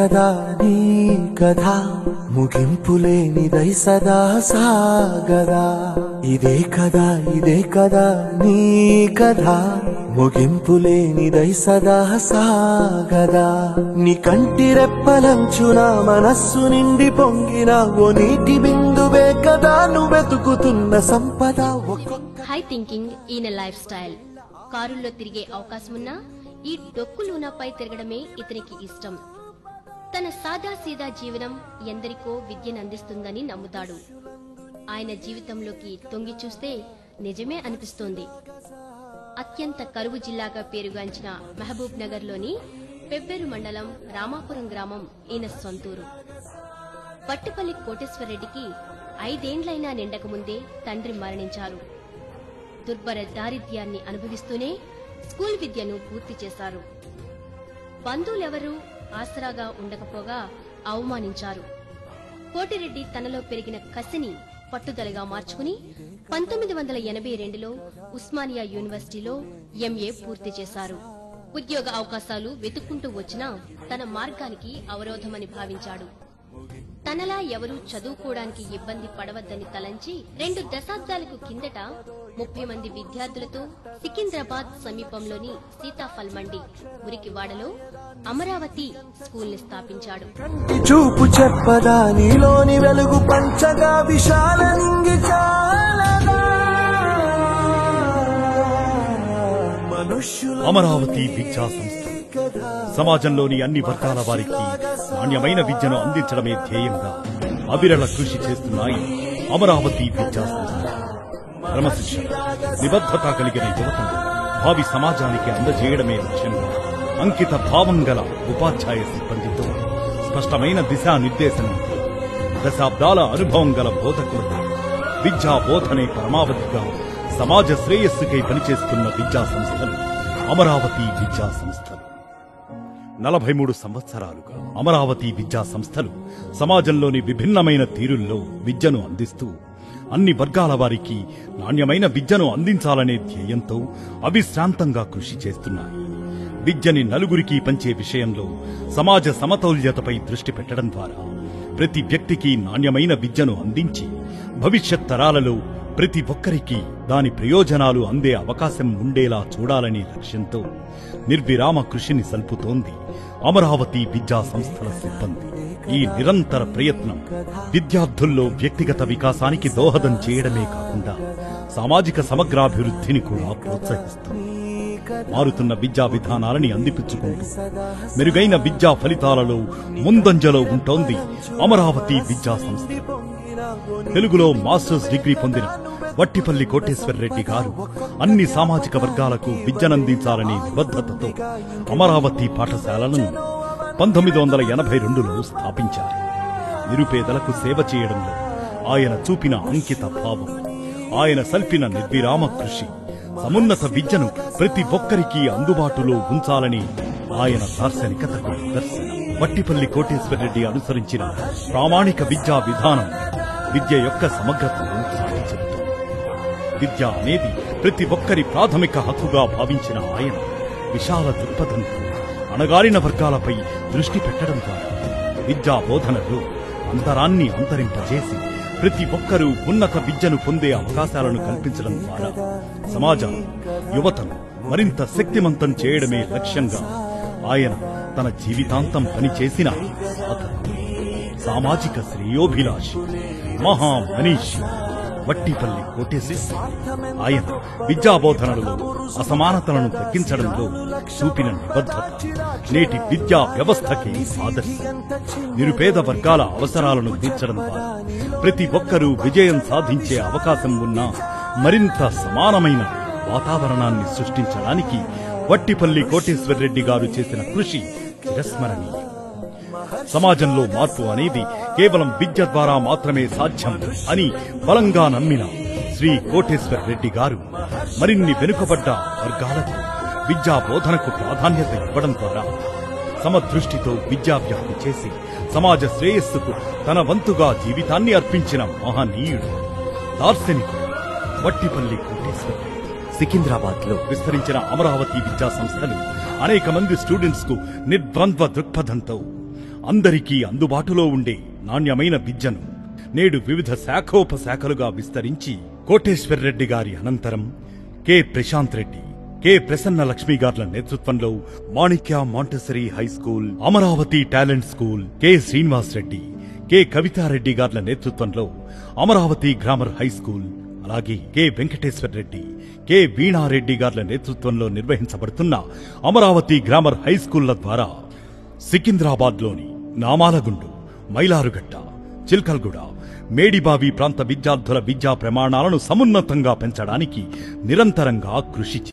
కదా నీ కథ ముగింపులేనిదై సదా సాగదా ఇదే కదా నీ కథ ముగింపులేనిదై సదా సాగదా నీ కంటి రెప్పలంచున మనస్సు నిండి పొంగిన ఓ నీటి బిందువే కదా నువ్వెతుకుతున్న సంపద. హై థింకింగ్ ఈయన లైఫ్ స్టైల్. కారుల్లో తిరిగే అవకాశమున్నా ఈ డొక్కు లూనాపై తిరగడమే ఇతనికి ఇష్టం. తన సాదా సీదా జీవనం ఎందరికో విద్యను అందిస్తుందని నమ్ముతాడు. ఆయన జీవితంలోకి తొంగి చూస్తే నిజమే అనిపిస్తోంది. అత్యంత కరువు జిల్లాగా పేరుగాంచిన మహబూబ్ నగర్ లోని పెబ్బేరు మండలం రామాపురం గ్రామం ఈయన సొంతూరు. వట్టిపల్లి కోటేశ్వరరెడ్డికి 5 ఏండ్లైనా నిండకముందే తండ్రి మరణించారు. దుర్భర దారిద్ర్యాన్ని అనుభవిస్తూనే స్కూల్ విద్యను పూర్తి చేశారు. బంధువులెవరూ ఆసరాగా ఉండకపోగా అవమానించారు. కోటిరెడ్డి తనలో పెరిగిన కసిని పట్టుదలగా మార్చుకుని 1982లో ఉస్మానియా యూనివర్సిటీలో ఎంఏ పూర్తి చేశారు. ఉద్యోగ అవకాశాలు వెతుక్కుంటూ వచ్చినా తన మార్గానికి అవరోధమని భావించాడు. తనలా ఎవరూ చదువుకోవడానికి ఇబ్బంది పడవద్దని తలంచి 2 దశాబ్దాలకు కిందట 30 మంది విద్యార్థులతో సికింద్రాబాద్ సమీపంలోని సీతాఫల్ మండి మురికివాడలో అమరావతి స్కూల్ ని స్థాపించాడు. చూపు చెప్పదా నీలోని వెలుగు పంచగా విశాలంగి అమరావతి విద్యా సంస్థ సమాజంలోని అన్ని వర్గాల వారికి నాణ్యమైన విద్యను అందించడమే ధ్యేయంగా అవిరళ కృషి చేస్తున్నాయి అమరావతి విద్యా సంస్థ. క్రమశిక్షణ, నిబద్ధత కలిగిన యువతను భావి సమాజానికి అందజేయడమే లక్ష్యంగా అంకిత భావం గల ఉపాధ్యాయ సిబ్బందితో స్పష్టమైన దిశానిర్దేశంతో దశాబ్దాల అనుభవం గల బోధకులతో విద్యా బోధనే పరమావధిగా సమాజ శ్రేయస్సుకై పనిచేస్తున్న విద్యా సంస్థలు అమరావతి విద్యా సంస్థలు. 43 సంవత్సరాలుగా అమరావతి విద్యా సంస్థలు సమాజంలోని విభిన్నమైన తీరుల్లో విద్యను అందిస్తూ అన్ని వర్గాల వారికి నాణ్యమైన విద్యను అందించాలనే ధ్యేయంతో అవిశ్రాంతంగా కృషి చేస్తున్నాయి. విద్యని నలుగురికి పంచే విషయంలో సమాజ సమతౌల్యతపై దృష్టి పెట్టడం ద్వారా ప్రతి వ్యక్తికి నాణ్యమైన విద్యను అందించి భవిష్యత్ తరాలలో ప్రతి ఒక్కరికి దాని ప్రయోజనాలు అందే అవకాశం ఉండేలా చూడాలనే లక్ష్యంతో నిర్విరామ కృషిని సల్పుతోంది అమరావతి విద్యా సంస్థల సిబ్బంది. ఈ నిరంతర ప్రయత్నం విద్యార్థుల్లో వ్యక్తిగత వికాసానికి దోహదం చేయడమే కాకుండా సామాజిక సమగ్రాభివృద్ధిని కూడా ప్రోత్సహిస్తుంది. మారుతున్న విద్యా విధానాలని అందిపుచ్చుకుంటూ మెరుగైన విద్యా ఫలితాలలో ముందంజలో ఉంటోంది అమరావతి విద్యా సంస్థ. తెలుగులో మాస్టర్స్ డిగ్రీ పొందిన వట్టిపల్లి కోటేశ్వరరెడ్డి గారు అన్ని సామాజిక వర్గాలకు విద్యనందించాలనే నిబద్ధతతో అమరావతి పాఠశాలలను 1982లో స్థాపించారు. నిరుపేదలకు సేవ చేయడంలో ఆయన చూపిన అంకిత భావం, ఆయన సల్పిన నిర్విరామ కృషి సమున్నత విద్యను ప్రతి ఒక్కరికి అందుబాటులో ఉంచాలని ఆయన దార్శనికతకు నిదర్శనం. వట్టిపల్లి కోటేశ్వరరెడ్డి అనుసరించిన ప్రామాణిక విద్యా విధానం విద్య యొక్క సమగ్రతను చాటి చెబుతుంది. విద్య అనేది ప్రతి ఒక్కరి ప్రాథమిక హక్కుగా భావించిన ఆయన విశాల దృక్పథంతో అణగారిన వర్గాలపై దృష్టి పెట్టడం ద్వారా విద్యా బోధనలో అంతరాన్ని అంతరింపజేసి ప్రతి ఒక్కరూ ఉన్నత విద్యను పొందే అవకాశాలను కల్పించడం ద్వారా సమాజాన్ని, యువతను మరింత శక్తిమంతం చేయడమే లక్ష్యంగా ఆయన తన జీవితాంతం పనిచేసిన సామాజిక శ్రేయోభిలాషి మహామనీషి వట్టిపల్లి కోటేశ్వర. ఆయన విద్యాబోధనలలో అసమానతలను తగ్గించడంలో చూపిన నిబద్ధత నేటి విద్యా వ్యవస్థకి ఆదర్శం. నిరుపేద వర్గాల అవసరాలను తీర్చడం ద్వారా ప్రతి ఒక్కరూ విజయం సాధించే అవకాశం ఉన్న మరింత సమానమైన వాతావరణాన్ని సృష్టించడానికి వట్టిపల్లి కోటేశ్వరరెడ్డి గారు చేసిన కృషి చిరస్మరణీయం. సమాజంలో మార్పు అనేది కేవలం విద్య ద్వారా మాత్రమే సాధ్యం అని బలంగా నమ్మిన శ్రీ కోటేశ్వరరెడ్డి గారు మరిన్ని వెనుకబడ్డ వర్గాలకు విద్యా బోధనకు ప్రాధాన్యత ఇవ్వడం ద్వారా సమదృష్టితో విద్యాభ్యాసం చేసి సమాజ శ్రేయస్సుకు తన వంతుగా జీవితాన్ని అర్పించిన మహనీయుడు, దార్శనికుడు వట్టిపల్లి కోటేశ్వరరెడ్డి. సికింద్రాబాద్ లో విస్తరించిన అమరావతి విద్యా సంస్థలు అనేక మంది స్టూడెంట్స్ కు నిర్ద్వంద్వ దృక్పథంతో అందరికీ అందుబాటులో ఉండే నాణ్యమైన విద్యను నేడు వివిధ శాఖోపశాఖలుగా విస్తరించి కోటేశ్వరరెడ్డి గారి అనంతరం కె ప్రశాంత్ రెడ్డి, కె ప్రసన్న లక్ష్మి గార్ల నేతృత్వంలో Manikya Montessori high school, Amaravati talent school, K Srinivas Reddy, K Kavithareddy గార్ల నేతృత్వంలో అమరావతి గ్రామర్ హై స్కూల్, అలాగే కె వెంకటేశ్వర రెడ్డి, కె వీణారెడ్డి గార్ల నేతృత్వంలో నిర్వహించబడుతున్న అమరావతి గ్రామర్ హై స్కూళ్ల ద్వారా సికింద్రాబాద్లోని నామాలగుండు, మైలారుగట్ట, చిల్కల్గూడ, మేడిబావి ప్రాంత విద్యార్థుల విద్యా ప్రమాణాలను సమున్నతంగా పెంచడానికి నిరంతరంగా కృషి